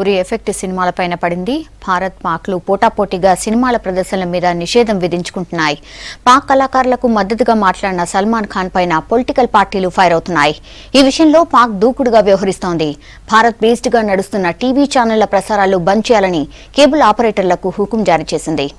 ఉరి effect సినిమాలపైన పడింది. భారత్ పాక్లు పోటాపోటీగా సినిమాల ప్రదర్శనల మీద నిషేధం విధించుకుంటున్నాయి. పాక్ కళాకారులకు మద్దతుగా మాట్లాడిన సల్మాన్ ఖాన్ పైన పొలిటికల్ పార్టీలు ఫైర్ అవుతున్నాయి. ఈ విషయంలో పాక్ దూకుడుగా వ్యవహరిస్తోంది. భారత్ బేస్డ్ గా నడుస్తున్న టీవీ ఛానళ్ల ప్రసారాలు బంద్ చేయాలని కేబుల్ ఆపరేటర్లకు హుకుం జారీ చేసింది.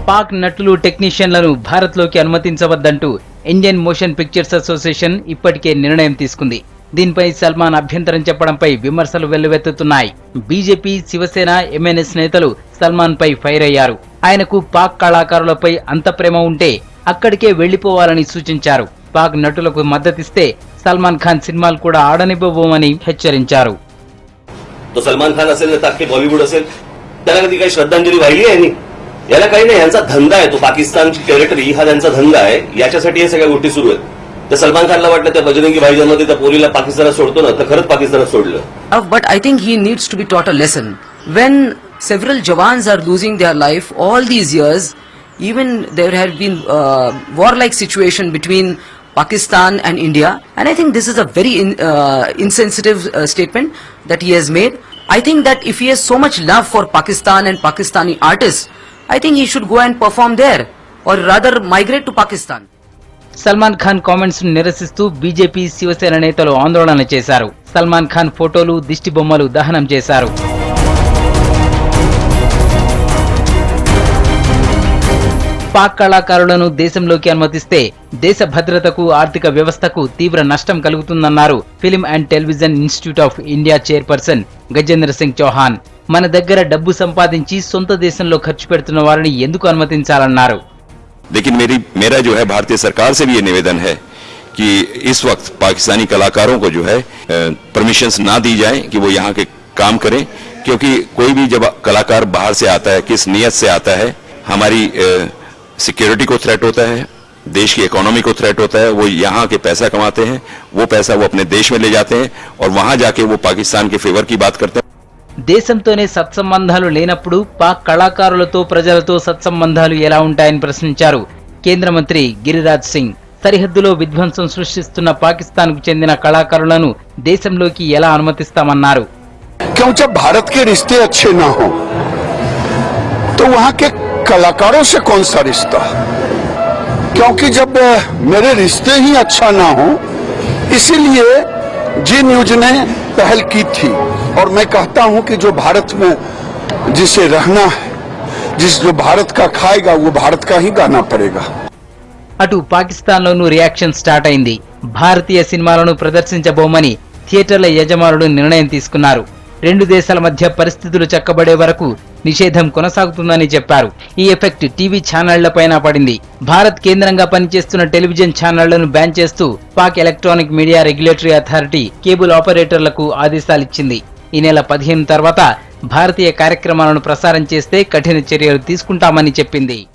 పాక్ నటులు టెక్నీషియన్లను భారత్లోకి అనుమతించవద్దంటూ ఇండియన్ మోషన్ పిక్చర్స్ అసోసియేషన్ ఇప్పటికే నిర్ణయం తీసుకుంది. దీనిపై సల్మాన్ అభ్యంతరం చెప్పడంపై విమర్శలు వెల్లువెత్తుతున్నాయి. బీజేపీ, శివసేన, ఎంఎన్ఎస్ నేతలు సల్మాన్ పై ఫైర్ అయ్యారు. ఆయనకు పాక్ కళాకారులపై అంత ప్రేమ ఉంటే అక్కడికే వెళ్లిపోవాలని సూచించారు. పాక్ నటులకు మద్దతిస్తే సల్మాన్ ఖాన్ సినిమాలు కూడా ఆడనివ్వబోమని హెచ్చరించారు. సల్మాన్ ఖాన్ అసలు బాలీవుడ్ అసలు त्याला श्रद्धांजली वाहिली आहे. याला काही नाही, यांचा धंदा आहे. तो पाकिस्तानची टेरिटरी हा त्यांचा धंदा आहे. याच्यासाठी हे सगळ्या गोष्टी सुरू आहेत. तर सलमान खानला वाटलं त्या बजरंगी भाईजानमध्ये त्या पोरीला पाकिस्तानात सोडतो ना, तर खरंच पाकिस्तानात सोडलं. But I think he needs to be taught a lesson. When several Jawans are losing their life all these years, even there have been war-like situation between Pakistan and India, and I think this is a very insensitive statement that he has made. I think that if he has so much love for Pakistan and Pakistani artists, I think he should go and perform there, or rather migrate to Pakistan. Salman Khan comments ను నిరసిస్తూ BJP, Shiv Sena నేతలు ఆందోళన చేశారు. సల్మాన్ ఖాన్ ఫోటోలు, దిష్టి బొమ్మలు దహనం చేశారు. పాక్ కళాకారులను దేశంలోకి అనుమతిస్తే దేశ భద్రతకు, ఆర్థిక వ్యవస్థకు తీవ్ర నష్టం కలుగుతుందన్నారు film and television institute of India chairperson Gajendra Singh Chauhan. మన దగ్గర డబ్బు సంపాదించి సొంత దేశంలో ఖర్చు పెడుతున్న వారిని ఎందుకు అనుమతించాలన్నారు. लेकिन मेरा जो है भारतीय सरकार से भी ये निवेदन है कि इस वक्त पाकिस्तानी कलाकारों को जो है परमिशंस ना दी जाए कि वो यहाँ के काम करें, क्योंकि कोई भी जब कलाकार बाहर से आता है, किस नियत से आता है, हमारी सिक्योरिटी को थ्रेट होता है, देश की इकोनॉमी को थ्रेट होता है. वो यहाँ के पैसा कमाते हैं, वो पैसा वो अपने देश में ले जाते हैं और वहां जाके वो पाकिस्तान के फेवर की बात करते हैं. దేశంతోనే సత్సంబంధాలు లేనప్పుడు పాక్ కళాకారులతో, ప్రజలతో సత్సంబంధాలు ఎలా ఉంటాయని ప్రశ్నించారు కేంద్ర మంత్రి గిరిరాజ్ సింగ్. సరిహద్దులో విధ్వంసం సృష్టిస్తున్న పాకిస్తాన్ కు చెందిన కళాకారులను దేశంలోకి ఎలా అనుమతిస్తామన్నారు. क्यों जब भारत के रिश्ते अच्छे ना हो तो वहां के कलाकारों से कौन सा रिश्ता? क्योंकि जब मेरे रिश्ते ही अच्छा ना हो, इसीलिए जी न्यूज ने पहल की थी. और मैं कहता हूं कि जो भारत में जिसे रहना है, जो भारत का खाएगा वो भारत का ही गाना पड़ेगा. అటు పాకిస్తాన్లోనూ రియాక్షన్ స్టార్ట్ అయింది. భారతీయ సినిమాలను ప్రదర్శించబోమని థియేటర్ల యజమానులు నిర్ణయం తీసుకున్నారు. రెండు దేశాల మధ్య పరిస్థితులు చక్కబడే వరకు నిషేధం కొనసాగుతుందని చెప్పారు. ఈ ఎఫెక్ట్ టీవీ ఛానళ్లపైన పడింది. భారత్ కేంద్రంగా పనిచేస్తున్న టెలివిజన్ ఛానళ్లను బ్యాన్ చేస్తూ Pak electronic media regulatory authority cable ఆపరేటర్లకు ఆదేశాలిచ్చింది. ఈ నెల 15 తర్వాత భారతీయ కార్యక్రమాలను ప్రసారం చేస్తే కఠిన చర్యలు తీసుకుంటామని చెప్పింది.